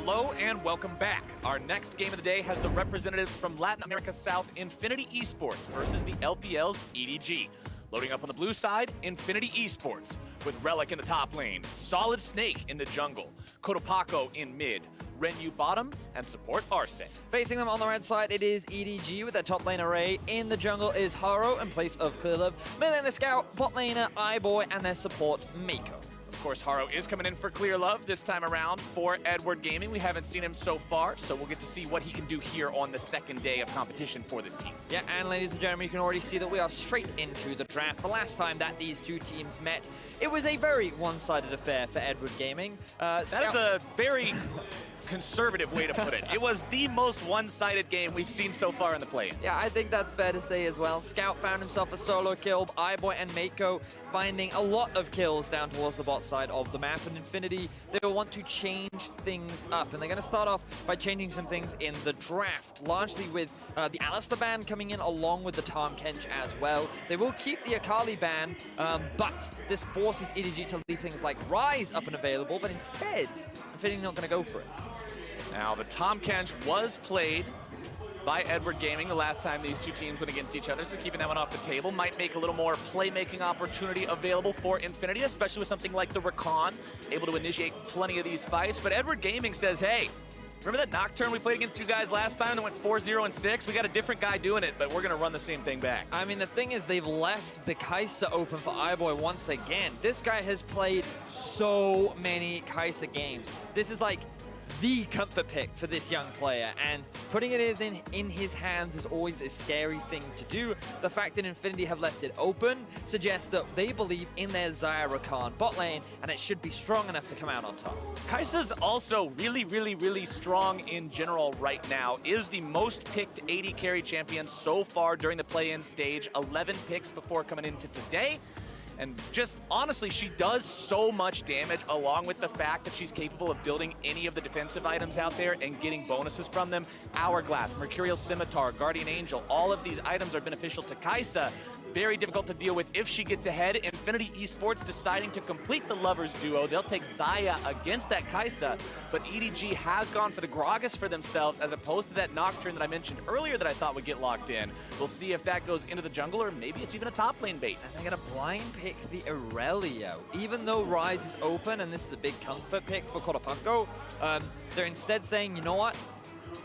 Hello and welcome back. Our next game of the day has the representatives from Latin America South, Infinity Esports versus the LPL's EDG. Loading up on the blue side, Infinity Esports with Relic in the top lane, SolidSnake in the jungle, Cotopaco in mid, Renyu bottom, and support Arce. Facing them on the red side, it is EDG with their top lane array. In the jungle is Haro in place of Clearlove. Mid lane the Scout, bot laner iBoy, and their support Meiko. Of course, Haro is coming in for Clearlove this time around for Edward Gaming. We haven't seen him so far, so we'll get to see what he can do here on the second day of competition for this team. Yeah, and ladies and gentlemen, you can already see that we are straight into the draft. The last time that these two teams met, it was a very one-sided affair for Edward Gaming. That is a very conservative way to put it. It was the most one-sided game we've seen so far in the play-in. Yeah, I think that's fair to say as well. Scout found himself a solo kill, iBoy and Meiko finding a lot of kills down towards the bot side of the map, and Infinity, they will want to change things up, and they're going to start off by changing some things in the draft, largely with the Alistar ban coming in along with the Tahm Kench as well. They will keep the Akali ban, but this forces EDG to leave things like Rise up and available, but instead, Infinity not going to go for it. Now, the Tahm Kench was played by Edward Gaming the last time these two teams went against each other, so keeping that one off the table might make a little more playmaking opportunity available for Infinity, especially with something like the Rakan, able to initiate plenty of these fights. But Edward Gaming says, hey, remember that Nocturne we played against you guys last time that went 4-0-6? We got a different guy doing it, but we're going to run the same thing back. I mean, the thing is, they've left the Xayah open for iBoy once again. This guy has played so many Xayah games. This is like the comfort pick for this young player, and putting it in his hands is always a scary thing to do. The fact that Infinity have left it open suggests that they believe in their Xayah Rakan bot lane, and it should be strong enough to come out on top. Xayah's also really strong in general right now. Is the most picked AD carry champion so far during the play-in stage. 11 picks before coming into today. And just honestly, she does so much damage, along with the fact that she's capable of building any of the defensive items out there and getting bonuses from them. Hourglass, Mercurial Scimitar, Guardian Angel, all of these items are beneficial to Xayah. Very difficult to deal with if she gets ahead. Infinity Esports deciding to complete the Lovers duo. They'll take Xayah against that Xayah, but EDG has gone for the Gragas for themselves as opposed to that Nocturne that I mentioned earlier that I thought would get locked in. We'll see if that goes into the jungle or maybe it's even a top lane bait. And they're going to blind pick the Irelia. Even though Rise is open and this is a big comfort pick for Cotopaco, they're instead saying, you know what?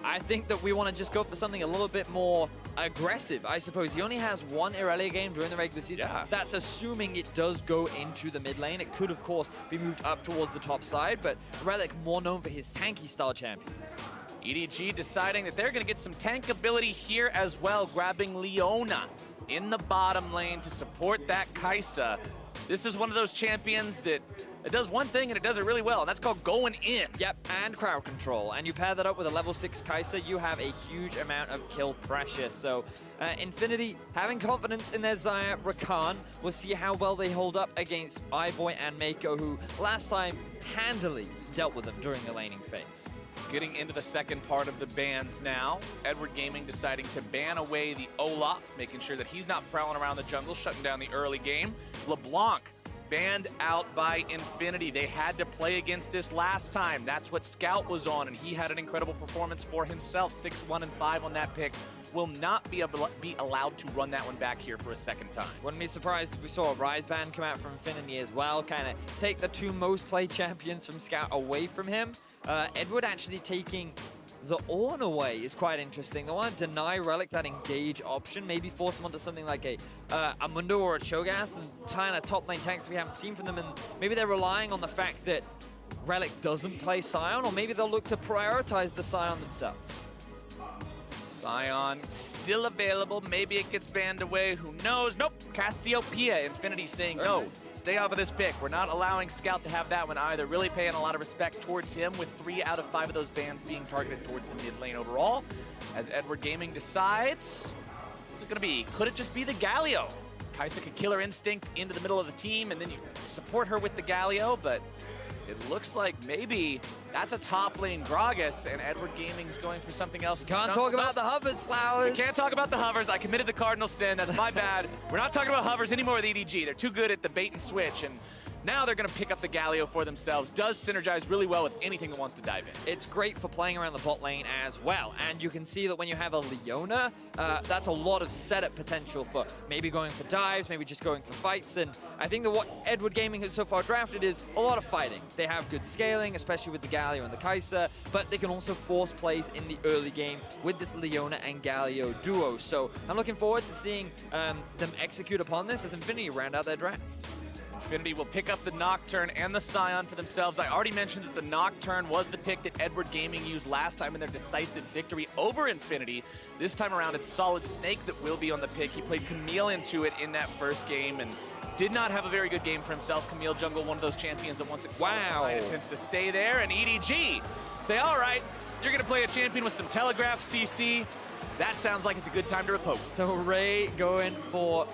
I think that we want to just go for something a little bit more aggressive, I suppose. He only has one Irelia game during the regular season. Yeah. That's assuming it does go into the mid lane. It could, of course, be moved up towards the top side, but Relic more known for his tanky style champions. EDG deciding that they're going to get some tank ability here as well, grabbing Leona in the bottom lane to support that Xayah. This is one of those champions that it does one thing and it does it really well, and that's called going in. Yep, and crowd control. And you pair that up with a level 6 Xayah, you have a huge amount of kill pressure. So Infinity having confidence in their Xayah Rakan. We'll see how well they hold up against iBoy and Meiko, who last time handily dealt with them during the laning phase. Getting into the second part of the bans now. Edward Gaming deciding to ban away the Olaf, making sure that he's not prowling around the jungle, shutting down the early game. LeBlanc banned out by Infinity. They had to play against this last time. That's what Scout was on, and he had an incredible performance for himself. 6-1-5 on that pick. Will not be allowed to run that one back here for a second time. Wouldn't be surprised if we saw a Rise ban come out from Infinity as well, kind of take the two most played champions from Scout away from him. Edward actually taking the Ornn away is quite interesting. They want to deny Relic that engage option, maybe force him onto something like a Mundo or a Cho'Gath, and tying a top lane tanks we haven't seen from them, and maybe they're relying on the fact that Relic doesn't play Sion, or maybe they'll look to prioritize the Sion themselves. Sion still available. Maybe it gets banned away. Who knows? Nope. Cassiopeia. Infinity saying no. Stay off of this pick. We're not allowing Scout to have that one either. Really paying a lot of respect towards him, with 3 out of 5 of those bans being targeted towards the mid lane overall. As Edward Gaming decides, what's it going to be? Could it just be the Galio? Xayah could Killer Instinct into the middle of the team, and then you support her with the Galio, but it looks like maybe that's a top lane Gragas, and Edward Gaming's going for something else. Can't talk about the hovers, Flowers. We can't talk about the hovers. I committed the cardinal sin. That's my bad. We're not talking about hovers anymore with EDG. They're too good at the bait and switch, and Now they're going to pick up the Galio for themselves. Does synergize really well with anything that wants to dive in. It's great for playing around the bot lane as well. And you can see that when you have a Leona, that's a lot of setup potential for maybe going for dives, maybe just going for fights. And I think that what Edward Gaming has so far drafted is a lot of fighting. They have good scaling, especially with the Galio and the Xayah, but they can also force plays in the early game with this Leona and Galio duo. So I'm looking forward to seeing them execute upon this as Infinity round out their draft. Infinity will pick up the Nocturne and the Sion for themselves. I already mentioned that the Nocturne was the pick that Edward Gaming used last time in their decisive victory over Infinity. This time around, it's SolidSnake that will be on the pick. He played Camille into it in that first game and did not have a very good game for himself. Camille Jungle, one of those champions that once it tends to stay there. And EDG say, all right, you're going to play a champion with some Telegraph CC. That sounds like it's a good time to repose. So Ray going for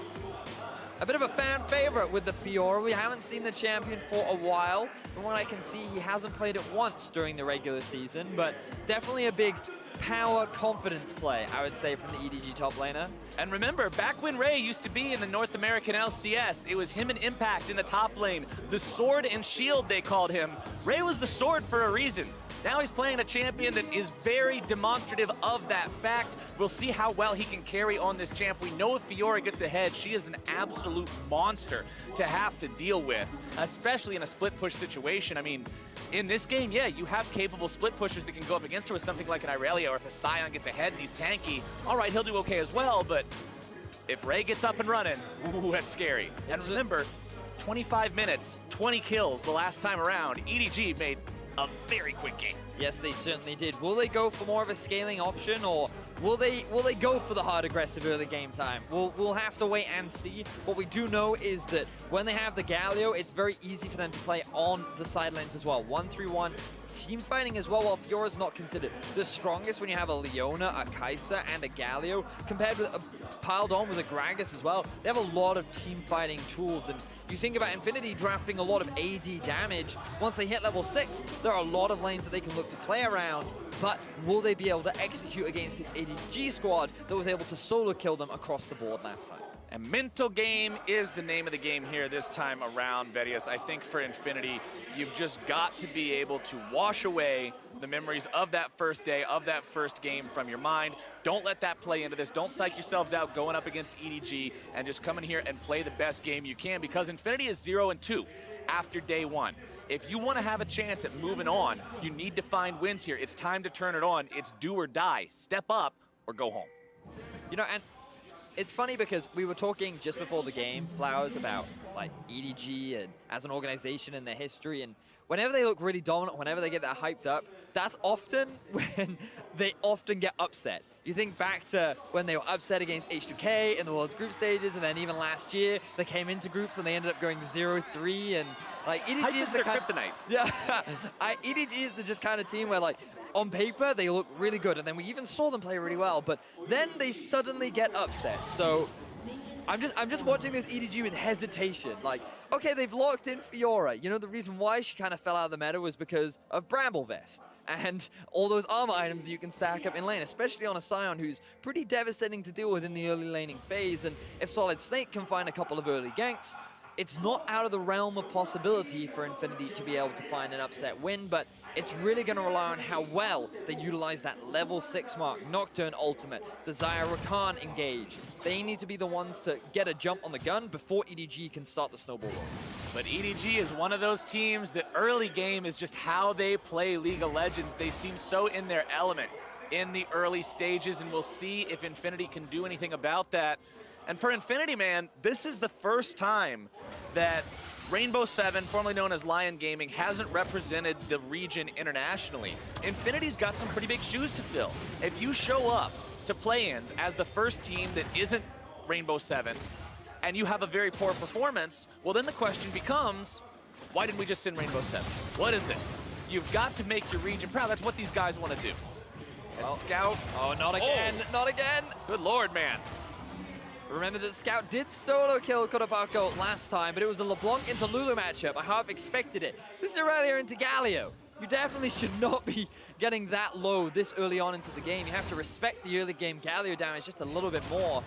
a bit of a fan favorite with the Fiora. We haven't seen the champion for a while. From what I can see, he hasn't played it once during the regular season, but definitely a big power confidence play, I would say, from the EDG top laner. And remember, back when Ray used to be in the North American LCS, it was him and Impact in the top lane. The sword and shield, they called him. Ray was the sword for a reason. Now he's playing a champion that is very demonstrative of that fact. We'll see how well he can carry on this champ. We know if Fiora gets ahead, she is an absolute monster to have to deal with, especially in a split push situation. I mean, in this game, yeah, you have capable split pushers that can go up against her with something like an Irelia, or if a Sion gets ahead and he's tanky, all right, he'll do okay as well, but if Ray gets up and running, ooh, that's scary. And remember, 25 minutes, 20 kills the last time around. EDG made a very quick game. Yes, they certainly did. Will they go for more of a scaling option, or will they go for the hard aggressive early game time? We'll have to wait and see. What we do know is that when they have the Galio, it's very easy for them to play on the side lanes as well. 1-3-1 team fighting as well, while Fiora's not considered the strongest when you have a Leona, a Xayah, and a Galio, compared with piled on with a Gragas as well. They have a lot of team fighting tools, and you think about Infinity drafting a lot of AD damage. Once they hit level 6, there are a lot of lanes that they can look to play around, but will they be able to execute against this ADG squad that was able to solo kill them across the board last time? And mental game is the name of the game here this time around, Vedius. I think for Infinity, you've just got to be able to wash away the memories of that first day, of that first game from your mind. Don't let that play into this. Don't psych yourselves out going up against EDG, and just come in here and play the best game you can, because Infinity is 0-2 after day one. If you want to have a chance at moving on, you need to find wins here. It's time to turn it on. It's do or die. Step up or go home. You know, and it's funny because we were talking just before the game, Flowers, about like EDG and as an organization and their history, and whenever they look really dominant, whenever they get that hyped up, that's often when they often get upset. You think back to when they were upset against H2K in the World's group stages, and then even last year, they came into groups and they ended up going 0-3, and like EDG is the kryptonite. Yeah, EDG is the just kind of team where like, on paper, they look really good, and then we even saw them play really well, but then they suddenly get upset. So I'm just watching this EDG with hesitation. Like, okay, they've locked in Fiora. You know, the reason why she kind of fell out of the meta was because of Bramble Vest and all those armor items that you can stack up in lane, especially on a Sion who's pretty devastating to deal with in the early laning phase. And if SolidSnake can find a couple of early ganks, it's not out of the realm of possibility for Infinity to be able to find an upset win, but it's really going to rely on how well they utilize that level 6 mark. Nocturne ultimate, the Xayah Rakan engage. They need to be the ones to get a jump on the gun before EDG can start the snowball roll. But EDG is one of those teams that early game is just how they play League of Legends. They seem so in their element in the early stages, and we'll see if Infinity can do anything about that. And for Infinity, man, this is the first time that Rainbow 7, formerly known as Lion Gaming, hasn't represented the region internationally. Infinity's got some pretty big shoes to fill. If you show up to play-ins as the first team that isn't Rainbow 7, and you have a very poor performance, well then the question becomes, why didn't we just send Rainbow 7? What is this? You've got to make your region proud. That's what these guys want to do. As Scout. Oh, not again, not again. Good Lord, man. Remember that Scout did solo kill Cotopaco last time, but it was a LeBlanc into Lulu matchup. I half expected it. This is Irelia into Galio. You definitely should not be getting that low this early on into the game. You have to respect the early game Galio damage just a little bit more.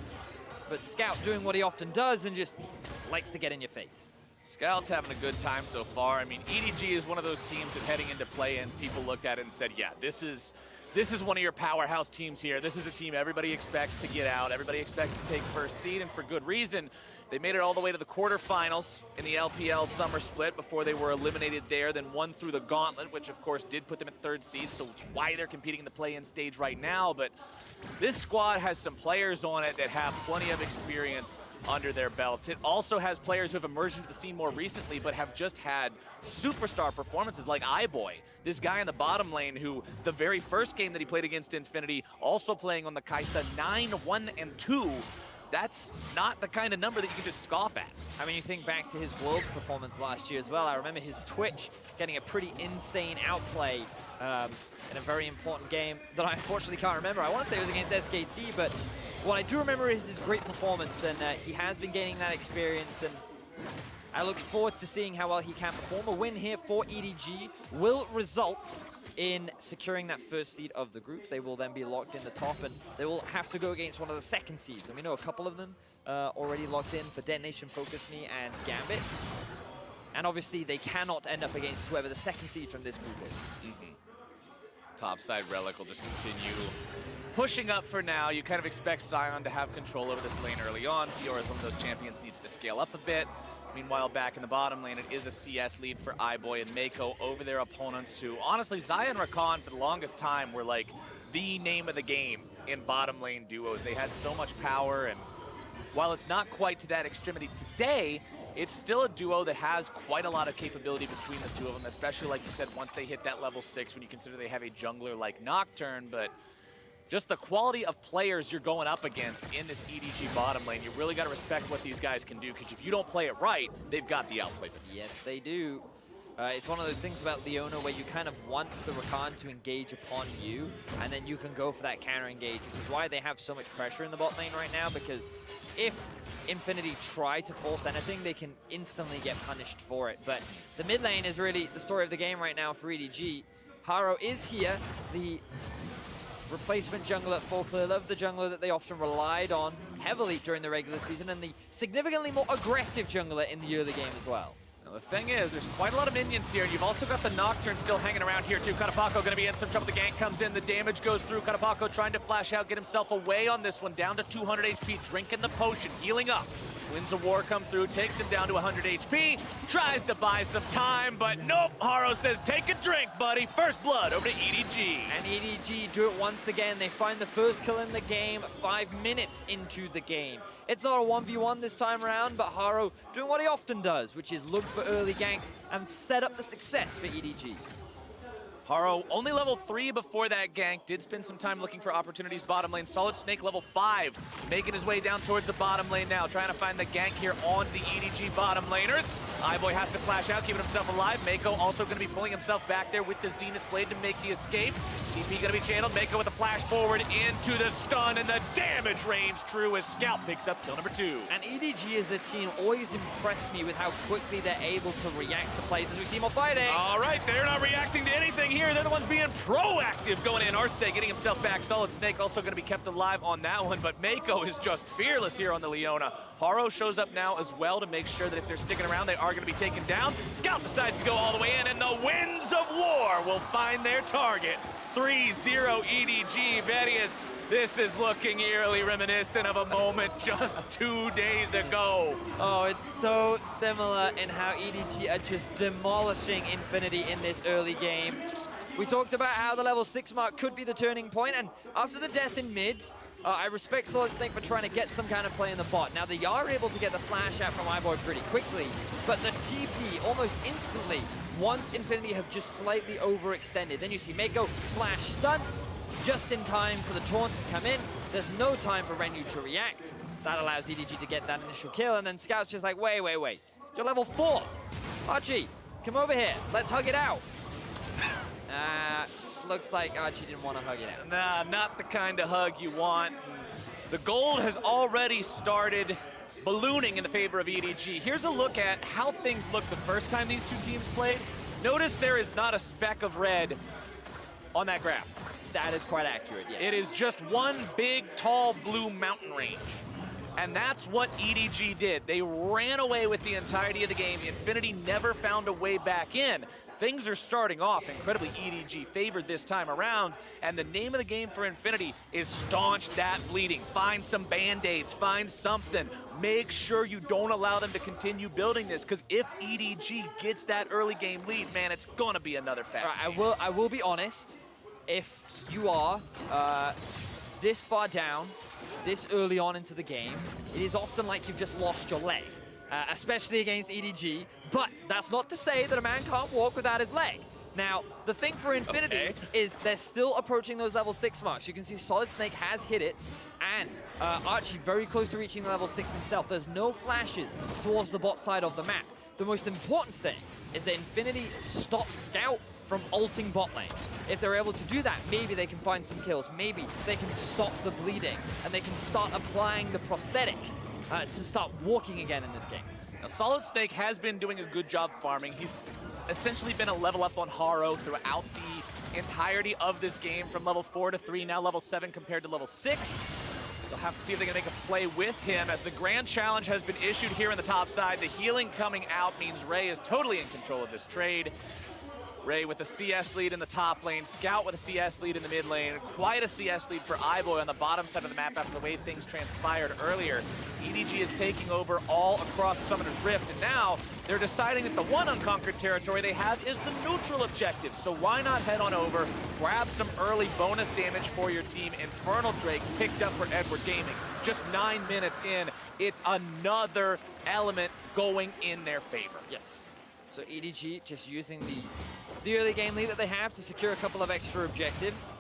But Scout doing what he often does and just likes to get in your face. Scout's having a good time so far. I mean, EDG is one of those teams that heading into play-ins, people looked at it and said, yeah, this is one of your powerhouse teams here. This is a team everybody expects to get out. Everybody expects to take first seed, and for good reason. They made it all the way to the quarterfinals in the LPL summer split before they were eliminated there, then won through the gauntlet, which of course did put them at third seed, so it's why they're competing in the play-in stage right now. But this squad has some players on it that have plenty of experience under their belts. It also has players who have emerged into the scene more recently, but have just had superstar performances like iBoy. This guy in the bottom lane who, the very first game that he played against Infinity, also playing on the Kaisa 9-1-2. That's not the kind of number that you can just scoff at. I mean, you think back to his World performance last year as well. I remember his Twitch getting a pretty insane outplay in a very important game that I unfortunately can't remember. I want to say it was against SKT, but what I do remember is his great performance, and he has been gaining that experience, and I look forward to seeing how well he can perform. A win here for EDG will result in securing that first seed of the group. They will then be locked in the top, and they will have to go against one of the second seeds. And we know a couple of them already locked in for Detonation, Focus Me, and Gambit. And obviously, they cannot end up against whoever the second seed from this group is. Topside Relic will just continue pushing up for now. You kind of expect Sion to have control over this lane early on. Fiora is one of those champions, needs to scale up a bit. Meanwhile, back in the bottom lane, it is a CS lead for iBoy and Meiko over their opponents who, honestly, Xayah and Rakan for the longest time were like the name of the game in bottom lane duos. They had so much power, and while it's not quite to that extremity today, it's still a duo that has quite a lot of capability between the two of them, especially, like you said, once they hit that level 6, when you consider they have a jungler like Nocturne. But just the quality of players you're going up against in this EDG bottom lane, you really got to respect what these guys can do, because if you don't play it right, they've got the outplay. Yes, they do. It's one of those things about Leona where you kind of want the Rakan to engage upon you, and then you can go for that counter engage, which is why they have so much pressure in the bot lane right now, because if Infinity try to force anything, they can instantly get punished for it. But the mid lane is really the story of the game right now for EDG. Haro is here, the replacement jungler for FLICKR, the jungler that they often relied on heavily during the regular season, and the significantly more aggressive jungler in the early game as well. Now, the thing is, there's quite a lot of minions here, and you've also got the Nocturne still hanging around here too. Cotopaco going to be in some trouble. The gank comes in, the damage goes through. Cotopaco trying to flash out, get himself away on this one, down to 200 HP, drinking the potion, healing up. Winds of War come through, takes him down to 100 HP, tries to buy some time, but nope. Haro says, take a drink, buddy. First blood over to EDG. And EDG do it once again. They find the first kill in the game 5 minutes into the game. It's not a 1v1 this time around, but Haro doing what he often does, which is look for early ganks and set up the success for EDG. Haro only level 3 before that gank, did spend some time looking for opportunities bottom lane. SolidSnake level 5, making his way down towards the bottom lane now, trying to find the gank here on the EDG bottom laners. iBoy has to flash out, keeping himself alive. Meiko also going to be pulling himself back there with the Zenith Blade to make the escape. TP going to be channeled. Meiko with a flash forward into the stun, and the damage range true as Scout picks up kill number 2. And EDG as a team always impressed me with how quickly they're able to react to plays as we see more fighting. All right, they're not reacting to anything here. They're the ones being proactive going in. Arce getting himself back. SolidSnake also going to be kept alive on that one, but Meiko is just fearless here on the Leona. Haro shows up now as well to make sure that if they're sticking around, they are going to be taken down. Scout decides to go all the way in, and the Winds of War will find their target. 3-0 EDG. Vedius, this is looking eerily reminiscent of a moment just 2 days ago. Oh, it's so similar in how EDG are just demolishing Infinity in this early game. We talked about how the level 6 mark could be the turning point, and after the death in mid, I respect SolidSnake for trying to get some kind of play in the bot. Now, they are able to get the flash out from iBoy pretty quickly, but the TP almost instantly, once Infinity have just slightly overextended. Then you see Meiko flash stun, just in time for the taunt to come in. There's no time for Renyu to react. That allows EDG to get that initial kill, and then Scout's just like, wait. You're level 4. Archie, come over here. Let's hug it out. Looks like Archie didn't want to hug it out. Nah, not the kind of hug you want. The gold has already started ballooning in the favor of EDG. Here's a look at how things looked the first time these two teams played. Notice there is not a speck of red on that graph. That is quite accurate, yeah. It is just one big, tall, blue mountain range. And that's what EDG did. They ran away with the entirety of the game. Infinity never found a way back in. Things are starting off incredibly EDG favored this time around, and the name of the game for Infinity is staunch that bleeding. Find some Band-Aids, find something. Make sure you don't allow them to continue building this, because if EDG gets that early game lead, man, it's gonna be another fast game. I will be honest, if you are this far down, this early on into the game, it is often like you've just lost your leg. Especially against EDG, but that's not to say that a man can't walk without his leg. Now, the thing for Infinity is they're still approaching those level 6 marks. You can see SolidSnake has hit it, and Arce very close to reaching the level 6 himself. There's no flashes towards the bot side of the map. The most important thing is that Infinity stops Scout from ulting bot lane. If they're able to do that, maybe they can find some kills. Maybe they can stop the bleeding, and they can start applying the prosthetic to start walking again in this game. Now, SolidSnake has been doing a good job farming. He's essentially been a level up on Haro throughout the entirety of this game, from level 4 to 3, now level 7 compared to level 6. They'll have to see if they can make a play with him, as the grand challenge has been issued here in the top side. The healing coming out means Ray is totally in control of this trade. Ray with a CS lead in the top lane, Scout with a CS lead in the mid lane, quite a CS lead for iBoy on the bottom side of the map after the way things transpired earlier. EDG is taking over all across Summoner's Rift, and now they're deciding that the one unconquered territory they have is the neutral objective. So why not head on over, grab some early bonus damage for your team. Infernal Drake picked up for Edward Gaming. Just 9 minutes in, it's another element going in their favor. Yes. So EDG just using the early game lead that they have to secure a couple of extra objectives.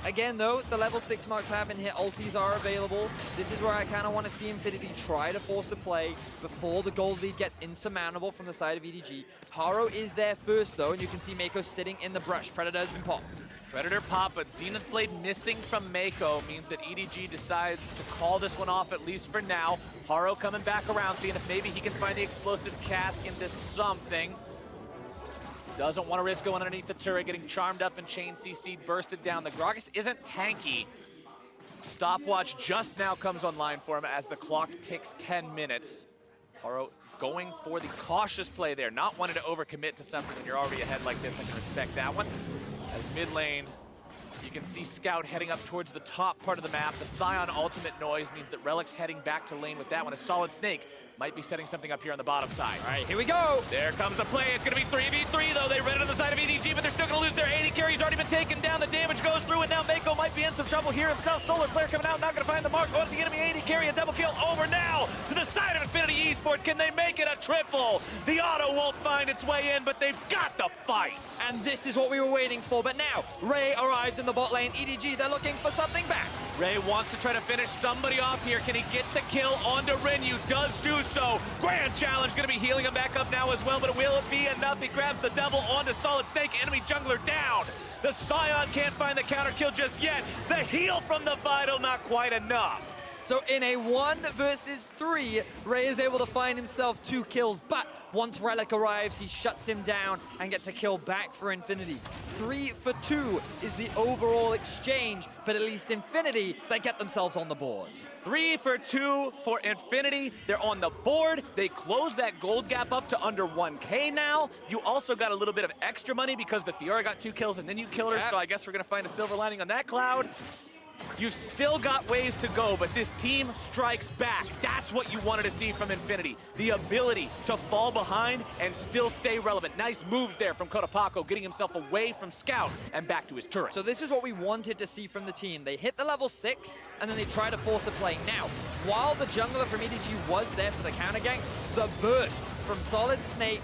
Again, though, the level 6 marks have been hit. Ultis are available. This is where I kind of want to see Infinity try to force a play before the gold lead gets insurmountable from the side of EDG. Haro is there first, though, and you can see Meiko sitting in the brush. Predator has been popped. Predator pop, but Zenith Blade missing from Meiko means that EDG decides to call this one off, at least for now. Haro coming back around, seeing if maybe he can find the explosive cask into something. Doesn't want to risk going underneath the turret, getting charmed up and chain CC'd, bursted down. The Gragas isn't tanky. Stopwatch just now comes online for him as the clock ticks 10 minutes. Haro going for the cautious play there, not wanting to overcommit to something when you're already ahead like this. I can respect that one. As mid lane, you can see Scout heading up towards the top part of the map. The Sion ultimate noise means that Relic's heading back to lane with that one. A SolidSnake might be setting something up here on the bottom side. All right, here we go. There comes the play. It's going to be 3v3, though. They read it on the side of EDG, but they're still going to lose their 80 carry. He's already been taken down. The damage goes through, and now Meiko might be in some trouble here himself. FLICKR coming out, not going to find the mark. Oh, the enemy 80 carry, a double kill over now to the side of Infinity Esports. Can they make it a triple? The auto won't find its way in, but they've got the fight. And this is what we were waiting for, but now Ray arrives in the bot lane. EDG, they're looking for something back. Ray wants to try to finish somebody off here. Can he get the kill onto Renyu? Does do so. Grand challenge going to be healing him back up now as well, but will it be enough? He grabs the double onto SolidSnake. Enemy jungler down. The Sion can't find the counter kill just yet. The heal from the Vital, not quite enough. So in a 1 versus 3, Ray is able to find himself 2 kills, but once Relic arrives, he shuts him down and gets a kill back for Infinity. 3 for 2 is the overall exchange, but at least Infinity, they get themselves on the board. 3 for 2 for Infinity. They're on the board. They close that gold gap up to under 1K now. You also got a little bit of extra money because the Fiora got 2 kills and then you killed her, so I guess we're going to find a silver lining on that cloud. You've still got ways to go, but this team strikes back. That's what you wanted to see from Infinity. The ability to fall behind and still stay relevant. Nice moves there from Cotopaco, getting himself away from Scout and back to his turret. So this is what we wanted to see from the team. They hit the level 6, and then they try to force a play. Now, while the jungler from EDG was there for the counter gank, the burst from SolidSnake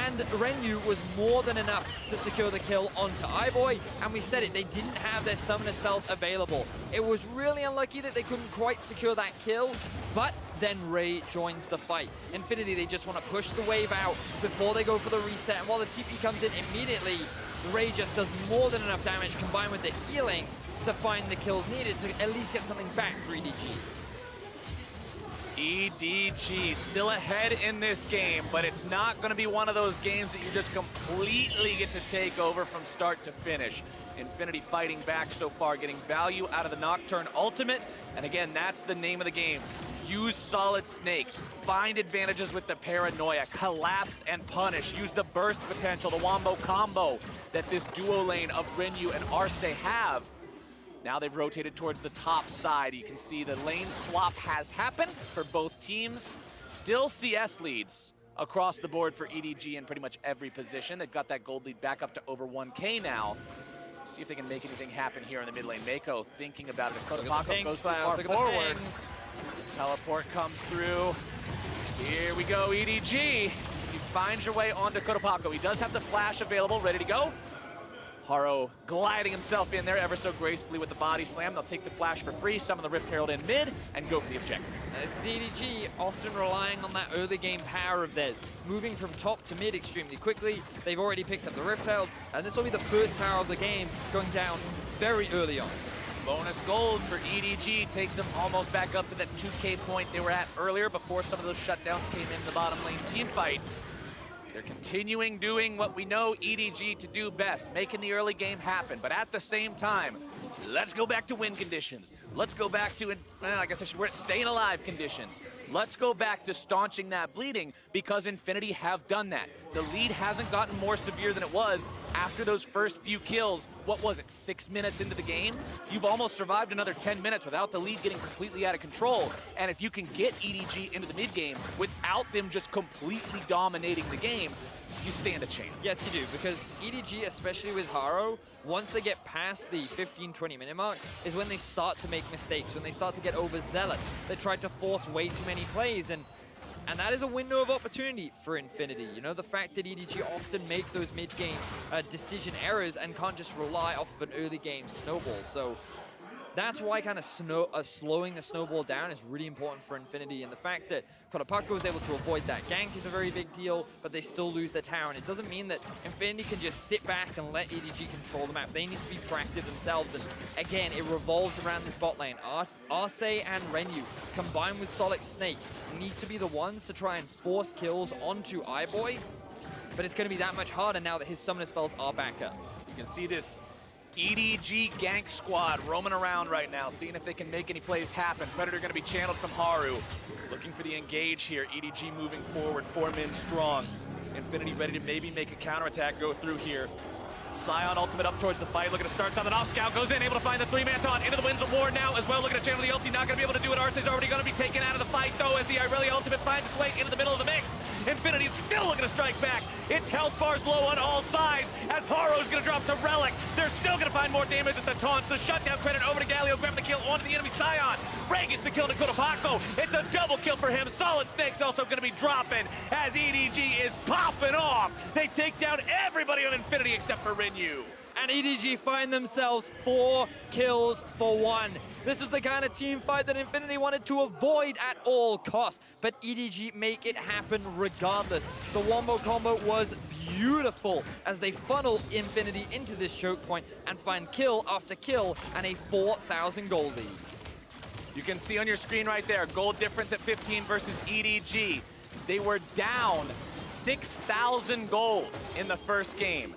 and Renyu was more than enough to secure the kill onto iBoy, and we said it, they didn't have their summoner spells available. It was really unlucky that they couldn't quite secure that kill, but then Ray joins the fight. Infinity, they just want to push the wave out before they go for the reset, and while the TP comes in immediately, Ray just does more than enough damage combined with the healing to find the kills needed to at least get something back for EDG. EDG still ahead in this game, but it's not going to be one of those games that you just completely get to take over from start to finish. Infinity fighting back so far, getting value out of the Nocturne ultimate, and again, that's the name of the game. use SolidSnake, find advantages with the paranoia, collapse and punish, use the burst potential, the wombo combo that this duo lane of Renyu and Arce have. Now they've rotated towards the top side. You can see the lane swap has happened for both teams. Still CS leads across the board for EDG in pretty much every position. They've got that gold lead back up to over 1K now. See if they can make anything happen here in the mid lane. Meiko thinking about it. If Cotopaco goes too far forward, the teleport comes through. Here we go, EDG. You find your way onto Cotopaco. He does have the flash available, ready to go. Haro gliding himself in there ever so gracefully with the body slam. They'll take the flash for free, summon the Rift Herald in mid, and go for the objective. This is EDG often relying on that early game power of theirs, moving from top to mid extremely quickly. They've already picked up the Rift Herald, and this will be the first tower of the game going down very early on. Bonus gold for EDG takes them almost back up to that 2K point they were at earlier before some of those shutdowns came in the bottom lane team fight. They're continuing doing what we know EDG to do best, making the early game happen. But at the same time, let's go back to win conditions. Let's go back to, I guess we're at staying alive conditions. Let's go back to staunching that bleeding because Infinity have done that. The lead hasn't gotten more severe than it was after those first few kills. What was it, 6 minutes into the game? You've almost survived another 10 minutes without the lead getting completely out of control. And if you can get EDG into the mid game without them just completely dominating the game, you stand a chance. Yes, you do, because EDG, especially with Haro, once they get past the 15-20 minute mark, is when they start to make mistakes, when they start to get overzealous. They try to force way too many plays, and that is a window of opportunity for Infinity. You know, the fact that EDG often make those mid-game decision errors and can't just rely off of an early-game snowball. So that's why kind of slowing the snowball down is really important for Infinity, and the fact that Cotopaco is able to avoid that gank is a very big deal, but they still lose their tower, and it doesn't mean that Infinity can just sit back and let EDG control the map. They need to be proactive themselves, and again, it revolves around this bot lane. Arce and Renyu, combined with SolidSnake, need to be the ones to try and force kills onto iBoy, but it's going to be that much harder now that his summoner spells are back up. You can see this EDG gank squad roaming around right now, seeing if they can make any plays happen. Predator going to be channeled from Haru. Looking for the engage here. EDG moving forward, 4 men strong. Infinity ready to maybe make a counterattack go through here. Sion ultimate up towards the fight, looking to start something off. Scout goes in, able to find the 3-man taunt into the Winds of War now as well. Looking to channel the ulti, not going to be able to do it. Arce's already going to be taken out of the fight though as the Irelia ultimate finds its way into the middle of the mix. Infinity still looking to strike back. Its health bar's low on all sides as Haro's going to drop the Relic. They're still going to find more damage at the taunts. The shutdown credit over to Galio, grab the kill onto the enemy Sion. Ray gets the kill to Cotopaco. It's a double kill for him. SolidSnake's also going to be dropping as EDG is popping off. They take down everybody on Infinity except for Renyu. And EDG find themselves 4 kills for 1. This was the kind of team fight that Infinity wanted to avoid at all costs, but EDG make it happen regardless. The wombo combo was beautiful as they funnel Infinity into this choke point and find kill after kill and a 4,000 gold lead. You can see on your screen right there, gold difference at 15 versus EDG. They were down 6,000 gold in the first game.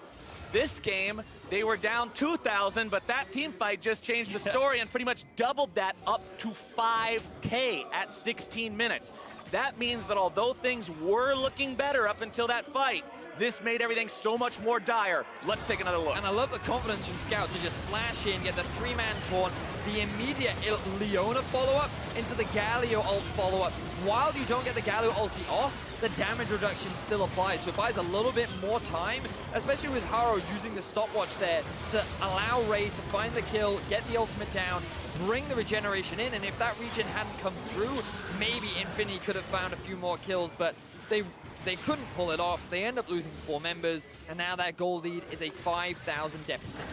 This game, they were down 2,000, but that team fight just changed the story and pretty much doubled that up to 5K at 16 minutes. That means that although things were looking better up until that fight, this made everything so much more dire. Let's take another look. And I love the confidence from Scout to just flash in, get the 3-man taunt, the immediate Leona follow-up into the Galio ult follow-up. While you don't get the Galio ulti off, the damage reduction still applies, so it buys a little bit more time, especially with Haro using the stopwatch there to allow Ray to find the kill, get the ultimate down, bring the regeneration in, and if that regen hadn't come through, maybe Infinity could have found a few more kills, but they couldn't pull it off. They end up losing 4 members, and now that goal lead is a 5,000 deficit.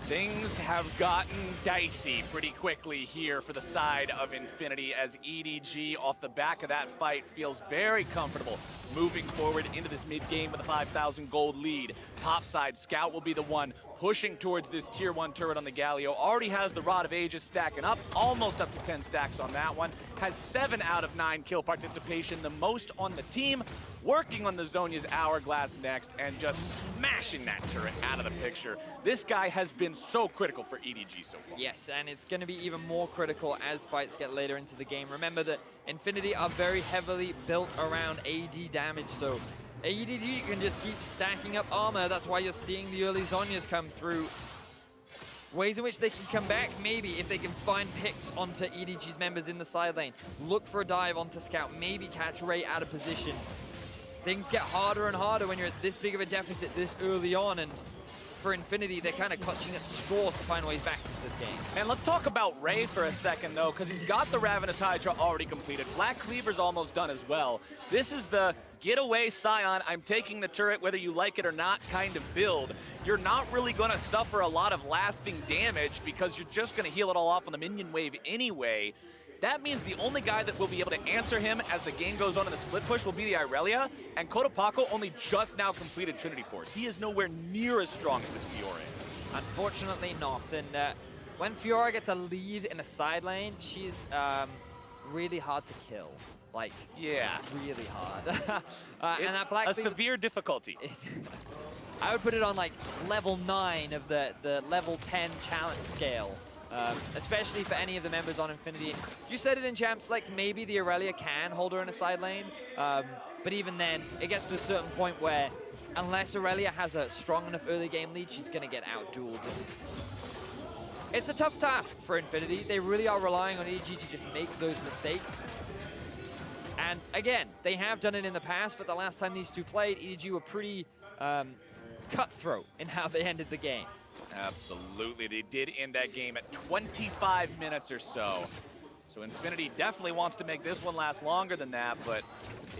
Things have gotten dicey pretty quickly here for the side of Infinity as EDG off the back of that fight feels very comfortable moving forward into this mid-game with a 5,000 gold lead. Topside, Scout will be the one pushing towards this tier 1 turret on the Galio. Already has the Rod of Ages stacking up, almost up to 10 stacks on that one. Has 7 out of 9 kill participation, the most on the team. Working on the Zhonya's Hourglass next and just smashing that turret out of the picture. This guy has been so critical for EDG so far. Yes, and it's going to be even more critical as fights get later into the game. Remember that Infinity are very heavily built around AD damage, so EDG can just keep stacking up armor. That's why you're seeing the early Zhonya's come through. Ways in which they can come back, maybe if they can find picks onto EDG's members in the side lane. Look for a dive onto Scout, maybe catch Ray out of position. Things get harder and harder when you're at this big of a deficit this early on, and for Infinity, they're kind of clutching at straws to find ways back into this game. And let's talk about Ray for a second, though, because he's got the Ravenous Hydra already completed. Black Cleaver's almost done as well. This is the get away Sion, I'm taking the turret whether you like it or not kind of build. You're not really going to suffer a lot of lasting damage because you're just going to heal it all off on the minion wave anyway. That means the only guy that will be able to answer him as the game goes on in the split push will be the Irelia, and Cotopaco only just now completed Trinity Force. He is nowhere near as strong as this Fiora is. Unfortunately not, and when Fiora gets a lead in a side lane, she's really hard to kill. Like, yeah, really hard. It's and that Black Cleaver, severe difficulty. I would put it on like level 9 of the level 10 challenge scale. Especially for any of the members on Infinity. You said it in Champ Select, maybe the Irelia can hold her in a side lane, but even then, it gets to a certain point where unless Irelia has a strong enough early game lead, she's going to get out-dueled. It's a tough task for Infinity. They really are relying on EDG to just make those mistakes. And again, they have done it in the past, but the last time these two played, EDG were pretty cutthroat in how they ended the game. Absolutely, they did end that game at 25 minutes or so. So Infinity definitely wants to make this one last longer than that, but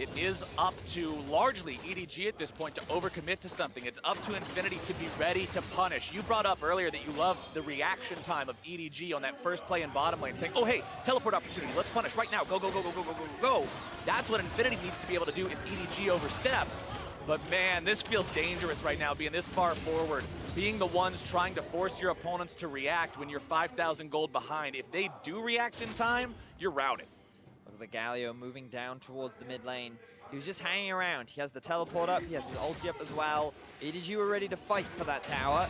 it is up to largely EDG at this point to overcommit to something. It's up to Infinity to be ready to punish. You brought up earlier that you love the reaction time of EDG on that first play in bottom lane, saying, oh hey, teleport opportunity, let's punish right now, go, go, go, go, go, go, go, go. That's what Infinity needs to be able to do if EDG oversteps. But man, this feels dangerous right now, being this far forward, being the ones trying to force your opponents to react when you're 5,000 gold behind. If they do react in time, you're routed. Look at the Galio moving down towards the mid lane. He was just hanging around. He has the teleport up, he has his ulti up as well. EDG were ready to fight for that tower,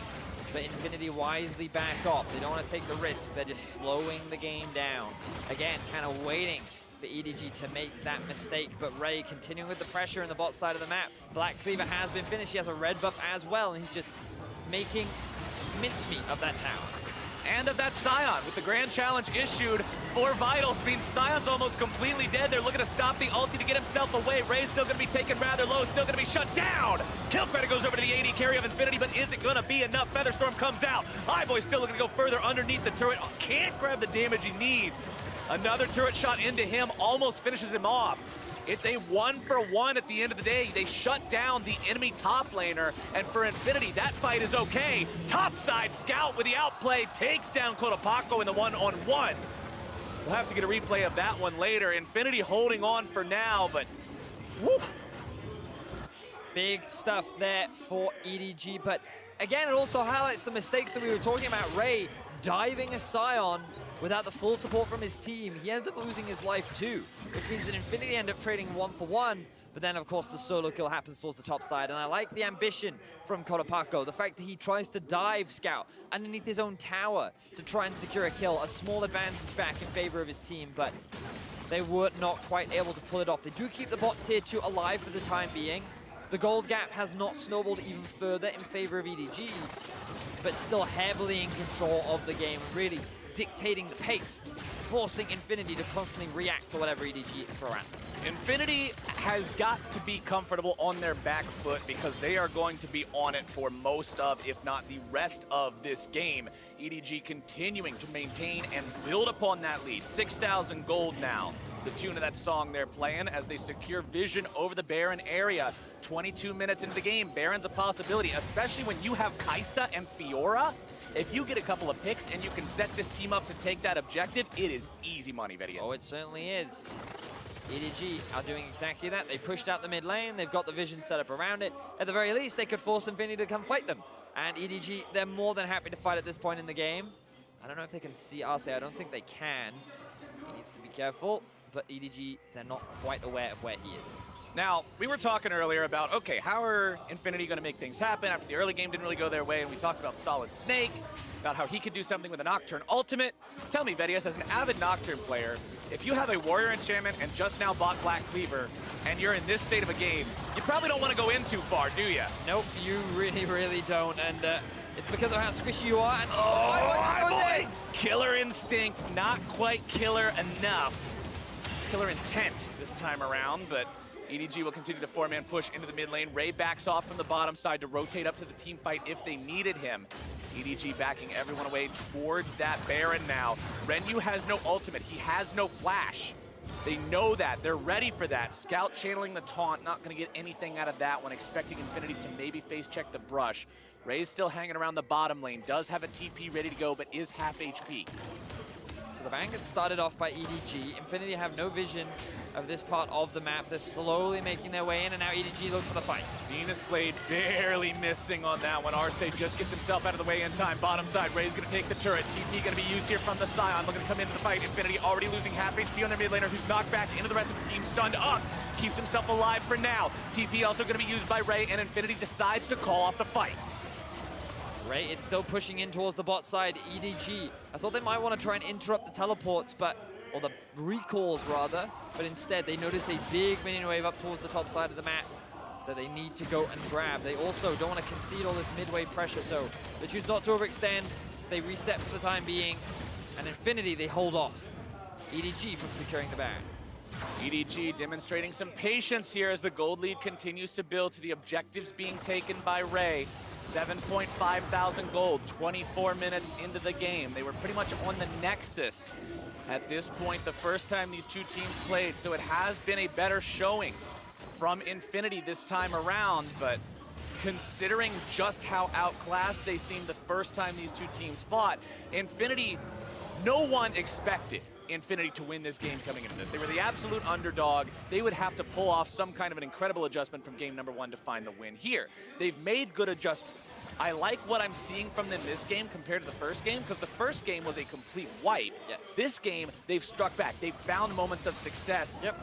but Infinity wisely back off. They don't want to take the risk, they're just slowing the game down. Again, kind of waiting for EDG to make that mistake, but Ray continuing with the pressure in the bot side of the map. Black Cleaver has been finished, he has a red buff as well, and he's just making mincemeat of that tower. And of that Sion, with the grand challenge issued for Vitals, means Sion's almost completely dead. They're looking to stop the ulti to get himself away. Ray's still gonna be taken rather low, still gonna be shut down. Kill credit goes over to the AD carry of Infinity, but is it gonna be enough? Featherstorm comes out. iBoy still looking to go further underneath the turret. Can't grab the damage he needs. Another turret shot into him, almost finishes him off. It's a 1-for-1 at the end of the day. They shut down the enemy top laner, and for Infinity, that fight is okay. Topside Scout with the outplay takes down Cotopaco in the 1-on-1. We'll have to get a replay of that one later. Infinity holding on for now, but woo. Big stuff there for EDG, but again, it also highlights the mistakes that we were talking about. Ray diving a Sion without the full support from his team. He ends up losing his life too, which means that Infinity end up trading 1-for-1, but then of course the solo kill happens towards the top side, and I like the ambition from Cotopaco, the fact that he tries to dive Scout underneath his own tower to try and secure a kill, a small advantage back in favor of his team, but they were not quite able to pull it off. They do keep the bot tier 2 alive for the time being. The gold gap has not snowballed even further in favor of EDG, but still heavily in control of the game, really dictating the pace, forcing Infinity to constantly react to whatever EDG throw at them. Infinity has got to be comfortable on their back foot because they are going to be on it for most of, if not the rest of this game. EDG continuing to maintain and build upon that lead. 6,000 gold now. The tune of that song they're playing as they secure vision over the Baron area. 22 minutes into the game, Baron's a possibility, especially when you have Xayah and Fiora. If you get a couple of picks and you can set this team up to take that objective, it is easy money, Vedian. Oh, it certainly is. EDG are doing exactly that. They pushed out the mid lane, they've got the vision set up around it. At the very least, they could force Infinity to come fight them. And EDG, they're more than happy to fight at this point in the game. I don't know if they can see Arce, I don't think they can. He needs to be careful. but EDG, they're not quite aware of where he is. Now, we were talking earlier about, okay, how are Infinity going to make things happen after the early game didn't really go their way, and we talked about SolidSnake, about how he could do something with a Nocturne ultimate. Tell me, Vedius, as an avid Nocturne player, if you have a Warrior Enchantment and just now bought Black Cleaver, and you're in this state of a game, you probably don't want to go in too far, do you? Nope, you really, really don't, and it's because of how squishy you are, and iBoy! Killer Instinct, not quite killer enough. Killer Intent this time around, but EDG will continue to four-man push into the mid lane. Ray backs off from the bottom side to rotate up to the team fight if they needed him. EDG backing everyone away towards that Baron now. Renyu has no ultimate. He has no flash. They know that. They're ready for that. Scout channeling the taunt. Not going to get anything out of that one. Expecting Infinity to maybe face check the brush. Ray's still hanging around the bottom lane. Does have a TP ready to go, but is half HP. So the ban gets started off by EDG. Infinity have no vision of this part of the map. They're slowly making their way in, and now EDG look for the fight. Zenith Blade barely missing on that one. Arce just gets himself out of the way in time. Bottom side, Ray's going to take the turret. TP going to be used here from the Sion. Looking to come into the fight. Infinity already losing half HP on their mid laner, who's knocked back into the rest of the team. Stunned up. Keeps himself alive for now. TP also going to be used by Ray, and Infinity decides to call off the fight. Ray is still pushing in towards the bot side. EDG, I thought they might want to try and interrupt the teleports, or the recalls rather, but instead they notice a big minion wave up towards the top side of the map that they need to go and grab. They also don't want to concede all this mid-wave pressure, so they choose not to overextend. They reset for the time being, and Infinity, they hold off EDG from securing the Baron. EDG demonstrating some patience here as the gold lead continues to build to the objectives being taken by Ray. 7.5 thousand gold, 24 minutes into the game. They were pretty much on the Nexus at this point the first time these two teams played, so it has been a better showing from Infinity this time around, but considering just how outclassed they seemed the first time these two teams fought, Infinity, no one expected Infinity to win this game coming into this. They were the absolute underdog. They would have to pull off some kind of an incredible adjustment from game number one to find the win here. They've made good adjustments. I like what I'm seeing from them this game compared to the first game, because the first game was a complete wipe. Yes. This game, they've struck back. They've found moments of success. Yep.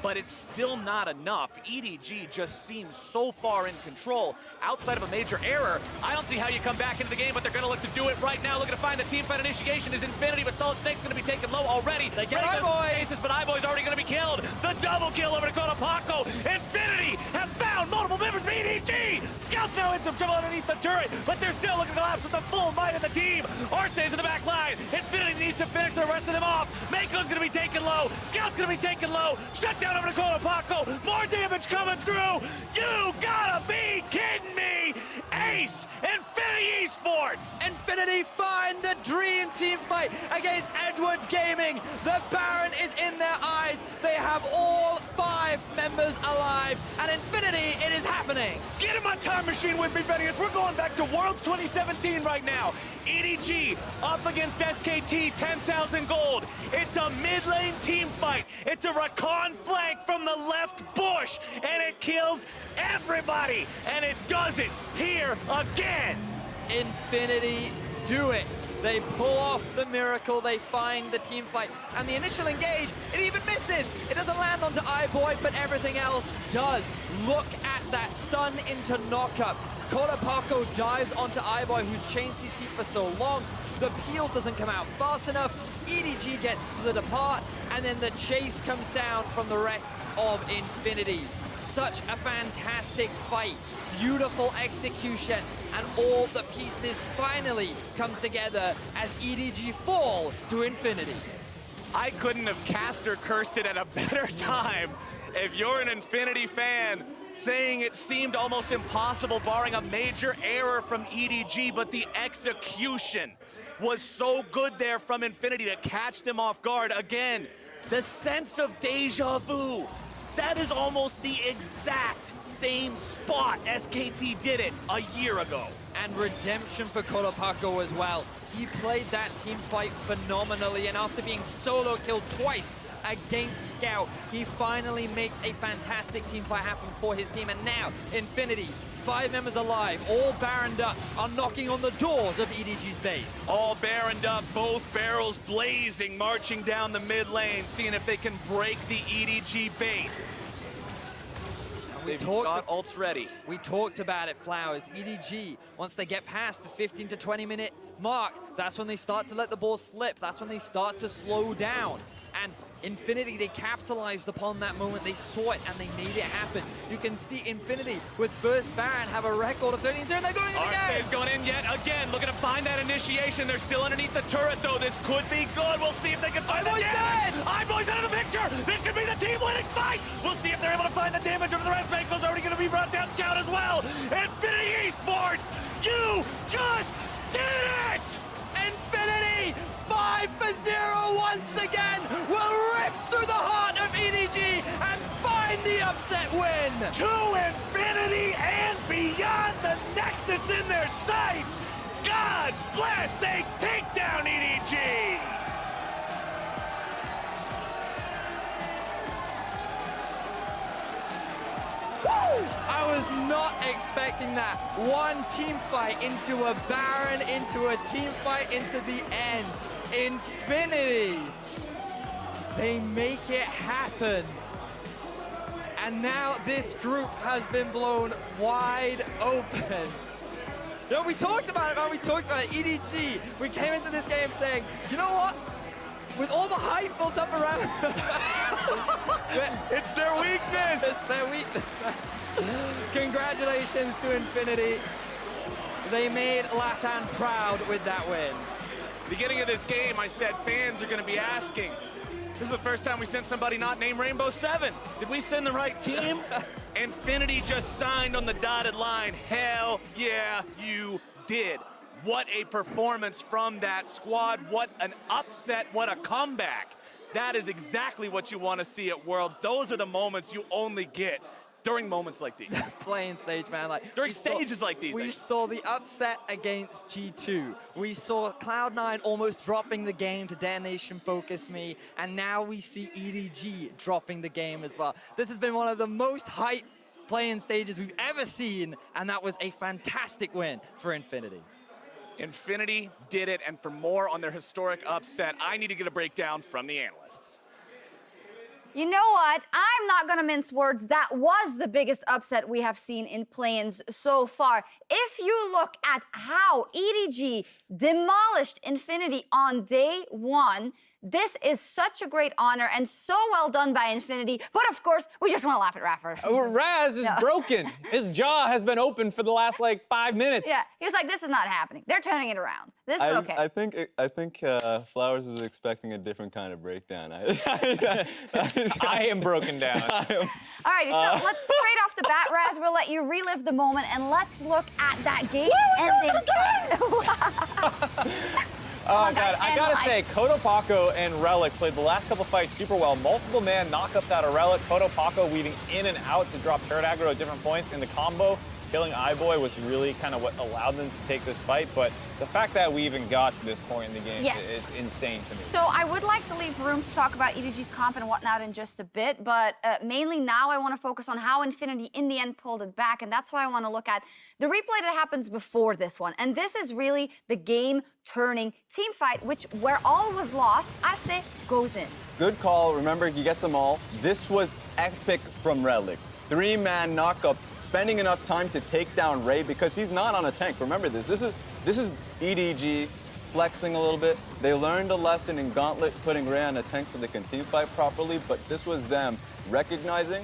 But it's still not enough. EDG just seems so far in control. Outside of a major error, I don't see how you come back into the game, but they're going to look to do it right now. Looking to find the team fight initiation is Infinity, but SolidSnake's going to be taken low already. They get iBoy! But iBoy's already going to be killed. The double kill over to Cotopaco. Infinity have found multiple members of EDG. Scouts now in some trouble underneath the turret, but they're still looking to collapse with the full might of the team. Arce's in the back line. Infinity needs to finish the rest of them off. Meiko's going to be taken low. Scout's going to be taken low. Shut down over to Cotopaco. More damage coming through. You gotta be kidding me. Ace, Infinity Esports. Infinity find the dream team fight against Edward Gaming. The Baron is in their eyes. They have all 5 members alive. And Infinity, it is happening. Get in my time machine with me, Vedius. We're going back to Worlds 2017 right now. EDG up against SKT, 10,000 gold. It's a mid lane team fight. It's a Rakan flank from the left bush, and it kills everybody. And it does it here again. Infinity do it. They pull off the miracle, they find the team fight, and the initial engage, it even misses. It doesn't land onto iBoy, but everything else does. Look at that stun into knockup. Cotopaco dives onto iBoy, who's chained CC for so long. The peel doesn't come out fast enough. EDG gets split apart, and then the chase comes down from the rest of Infinity. Such a fantastic fight. Beautiful execution, and all the pieces finally come together as EDG fall to Infinity. I couldn't have cast or cursed it at a better time. If you're an Infinity fan, saying it seemed almost impossible barring a major error from EDG, but the execution was so good there from Infinity to catch them off guard. Again, the sense of deja vu. That is almost the exact same spot SKT did it a year ago. And redemption for Cotopaco as well. He played that team fight phenomenally, and after being solo killed twice against Scout, he finally makes a fantastic team fight happen for his team. And now Infinity 5 members alive, all barrened up, are knocking on the doors of EDG's base. All barrened up, both barrels blazing, marching down the mid lane, seeing if they can break the EDG base. They've got ults ready. We talked about it, Flowers. EDG, once they get past the 15 to 20 minute mark, that's when they start to let the ball slip. That's when they start to slow down. And Infinity, they capitalized upon that moment. They saw it and they made it happen. You can see Infinity with first Baron have a record of 13-0 and they're going in again. Arce is going in yet again, looking to find that initiation. They're still underneath the turret though. This could be good. We'll see if they can find the damage. iBoy's out of the picture. This could be the team winning fight. We'll see if they're able to find the damage over the rest. Meiko's already going to be brought down. Scout as well. Infinity Esports, you just did it! Infinity 5-0 once again will rip through the heart of EDG and find the upset win. To infinity and beyond, the Nexus in their sights. God bless, they take down EDG. I was not expecting that. One team fight into a Baron, into a team fight into the end. Infinity, they make it happen. And now this group has been blown wide open. You know, we talked about it, man. We talked about it. EDG, we came into this game saying, you know what? With all the hype built up around it's their weakness. It's their weakness, man. Congratulations to Infinity. They made Latin proud with that win. Beginning of this game, I said fans are going to be asking, this is the first time we sent somebody not named Rainbow 7. Did we send the right team? Infinity just signed on the dotted line. Hell yeah, you did. What a performance from that squad. What an upset, what a comeback. That is exactly what you want to see at Worlds. Those are the moments you only get during moments like these. Playing stage, man. Like during stages like these. We saw the upset against G2. We saw Cloud9 almost dropping the game to Damnation Focus Me, and now we see EDG dropping the game as well. This has been one of the most hyped playing stages we've ever seen, and that was a fantastic win for Infinity. Infinity did it, and for more on their historic upset, I need to get a breakdown from the analysts. You know what? I'm not going to mince words. That was the biggest upset we have seen in play-ins so far. If you look at how EDG demolished Infinity on day one, this is such a great honor and so well done by Infinity. But of course, we just want to laugh at Rapper. Raz is broken. His jaw has been open for the last like 5 minutes. Yeah, he's like, this is not happening. They're turning it around. This is okay. I think Flowers was expecting a different kind of breakdown. I am broken down. Alrighty, so let's straight off the bat, Raz, we'll let you relive the moment and let's look at that game ending. Oh, God, I gotta say, Cotopaco and Relic played the last couple fights super well. Multiple man knockups out of Relic. Cotopaco weaving in and out to drop turret aggro at different points in the combo. Killing iBoy was really kind of what allowed them to take this fight, but the fact that we even got to this point in the game is insane to me. So I would like to leave room to talk about EDG's comp and whatnot in just a bit, but mainly now I want to focus on how Infinity in the end pulled it back, and that's why I want to look at the replay that happens before this one. And this is really the game-turning team fight, where all was lost, Arce goes in. Good call. Remember, he gets them all. This was epic from Relic. 3-man knockup, spending enough time to take down Ray because he's not on a tank. Remember this. This is EDG flexing a little bit. They learned a lesson in Gauntlet, putting Ray on a tank so they can team fight properly, but this was them recognizing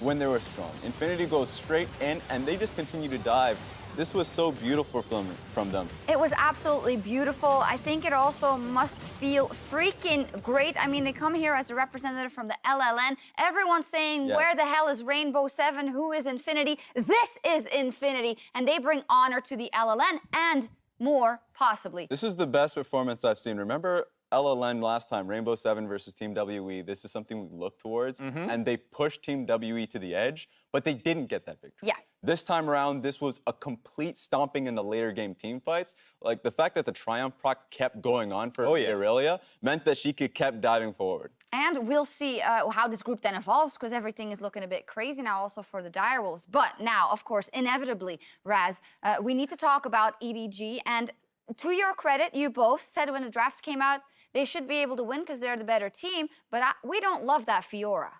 when they were strong. Infinity goes straight in, and they just continue to dive. This was so beautiful from them. It was absolutely beautiful. I think it also must feel freaking great. I mean, they come here as a representative from the LLN. Everyone's saying, where the hell is Rainbow 7? Who is Infinity? This is Infinity. And they bring honor to the LLN and more, possibly. This is the best performance I've seen. Remember LLN last time, Rainbow 7 versus Team WE, this is something we look towards, and they pushed Team WE to the edge, but they didn't get that victory. Yeah. This time around, this was a complete stomping in the later game team fights. Like, the fact that the Triumph proc kept going on for Irelia meant that she kept diving forward. And we'll see how this group then evolves, because everything is looking a bit crazy now also for the Direwolves. But now, of course, inevitably, Raz, we need to talk about EDG. And to your credit, you both said when the draft came out, they should be able to win because they're the better team. But we don't love that Fiora.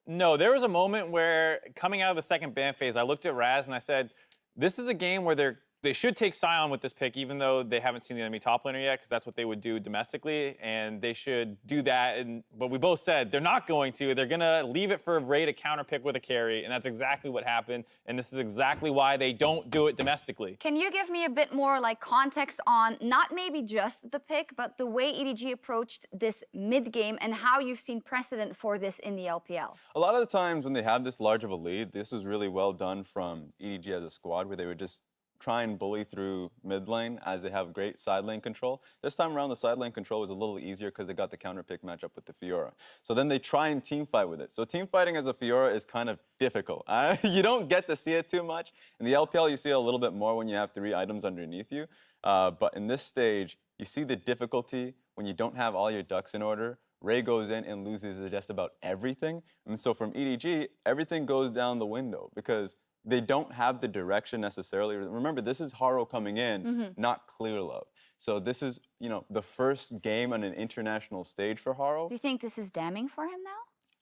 No, there was a moment where, coming out of the second ban phase, I looked at Raz and I said, this is a game where they should take Sion with this pick, even though they haven't seen the enemy top laner yet, because that's what they would do domestically, and they should do that. But we both said they're not going to. They're going to leave it for Ray to counter pick with a carry, and that's exactly what happened, and this is exactly why they don't do it domestically. Can you give me a bit more like context on not maybe just the pick, but the way EDG approached this mid-game and how you've seen precedent for this in the LPL? A lot of the times when they have this large of a lead, this is really well done from EDG as a squad, where they would just try and bully through mid lane as they have great side lane control. This time around, the side lane control was a little easier because they got the counter pick matchup with the Fiora. So then they try and team fight with it. So team fighting as a Fiora is kind of difficult. You don't get to see it too much. In the LPL, you see it a little bit more when you have 3 items underneath you. But in this stage, you see the difficulty when you don't have all your ducks in order. Ray goes in and loses just about everything. And so from EDG, everything goes down the window because they don't have the direction necessarily. Remember, this is Haro coming in, not Clear Love. So this is, you know, the first game on an international stage for Haro. Do you think this is damning for him now?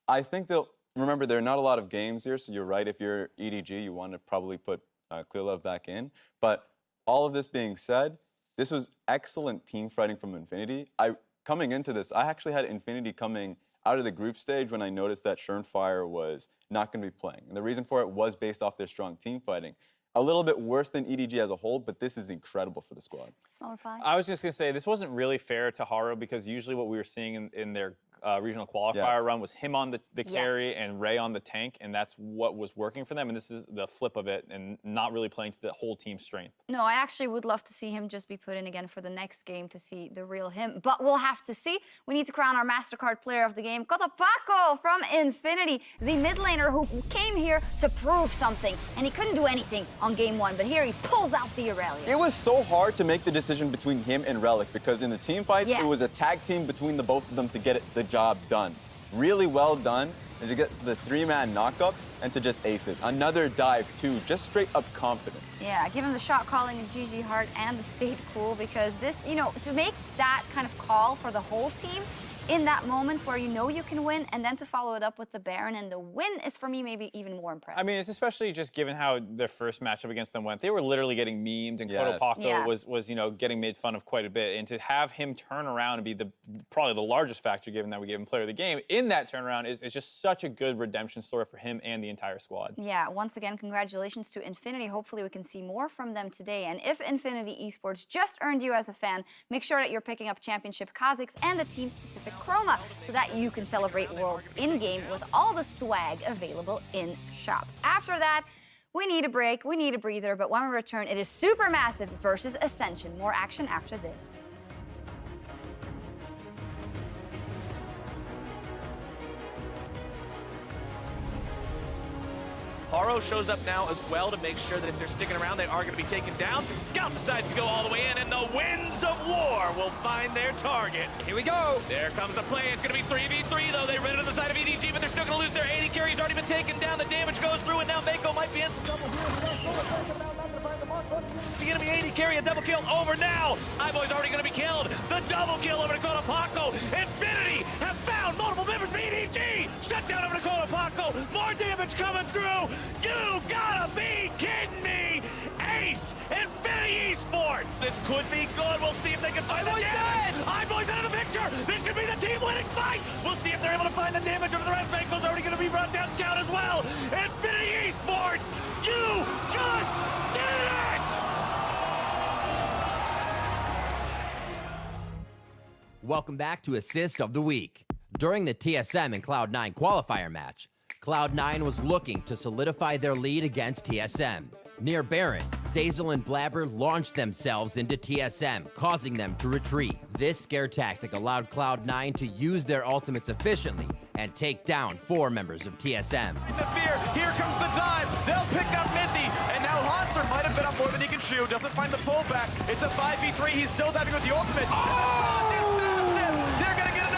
I think they'll, remember, there are not a lot of games here, so you're right. If you're EDG, you want to probably put Clear Love back in. But all of this being said, this was excellent team fighting from Infinity. Coming into this, I actually had Infinity coming out of the group stage when I noticed that Schernfire was not going to be playing. And the reason for it was based off their strong team fighting. A little bit worse than EDG as a whole, but this is incredible for the squad. Small reply. I was just going to say, this wasn't really fair to Haro because usually what we were seeing in their regional qualifier run was him on the carry and Ray on the tank, and that's what was working for them. And this is the flip of it and not really playing to the whole team's strength. No, I actually would love to see him just be put in again for the next game to see the real him. But we'll have to see. We need to crown our MasterCard player of the game, Cotopaco from Infinity, the mid laner who came here to prove something. And he couldn't do anything on game 1, but here he pulls out the Irelia. It was so hard to make the decision between him and Relic because in the team fight, it was a tag team between the both of them to get the job done. Really well done, and to get the 3-man knockup and to just ace it. Another dive too, just straight up confidence. Yeah, give him the shot calling and GG Heart and the stayed cool because this, you know, to make that kind of call for the whole team in that moment where you know you can win and then to follow it up with the Baron and the win is for me maybe even more impressive. I mean, it's especially just given how their first matchup against them went. They were literally getting memed and Cotopaco was, you know, getting made fun of quite a bit. And to have him turn around and be probably the largest factor given that we gave him player of the game in that turnaround is just such a good redemption story for him and the entire squad. Yeah, once again, congratulations to Infinity. Hopefully we can see more from them today. And if Infinity Esports just earned you as a fan, make sure that you're picking up Championship Kha'Zix and the team-specific Chroma so that you can celebrate Worlds in-game with all the swag available in shop. After that, we need a break, we need a breather, but when we return, it is Supermassive versus Ascension. More action after this. Haro shows up now as well to make sure that if they're sticking around, they are going to be taken down. Scout decides to go all the way in, and the Winds of War will find their target. Here we go. There comes the play. It's going to be 3v3, though. They ran to the side of EDG, but they're still going to lose their AD carry. He's already been taken down. The damage goes through, and now Meiko might be in some trouble here. The enemy AD carry, a double kill over now. iBoy's already going to be killed. The double kill over to Cotopaco. Infinity have found multiple members of EDG. Shut down over to Cotopaco. More damage coming through. You gotta be kidding me. Ace, Infinity Esports. This could be good. We'll see if they can find the damage. iBoy's out of the picture. This could be the team-winning fight. We'll see if they're able to find the damage over the rest. Meiko's already going to be brought down. Scout as well. Infinity Esports, you just did it! Welcome back to Assist of the Week. During the TSM and Cloud9 qualifier match, Cloud9 was looking to solidify their lead against TSM. Near Baron, Zeyzal and Blabber launched themselves into TSM, causing them to retreat. This scare tactic allowed Cloud9 to use their ultimates efficiently and take down 4 members of TSM. The fear, here comes the dive. They'll pick up Mithy, and now Hanser might have been up more than he can chew. Doesn't find the pullback. It's a 5v3. He's still diving with the ultimate. Oh! They're gonna get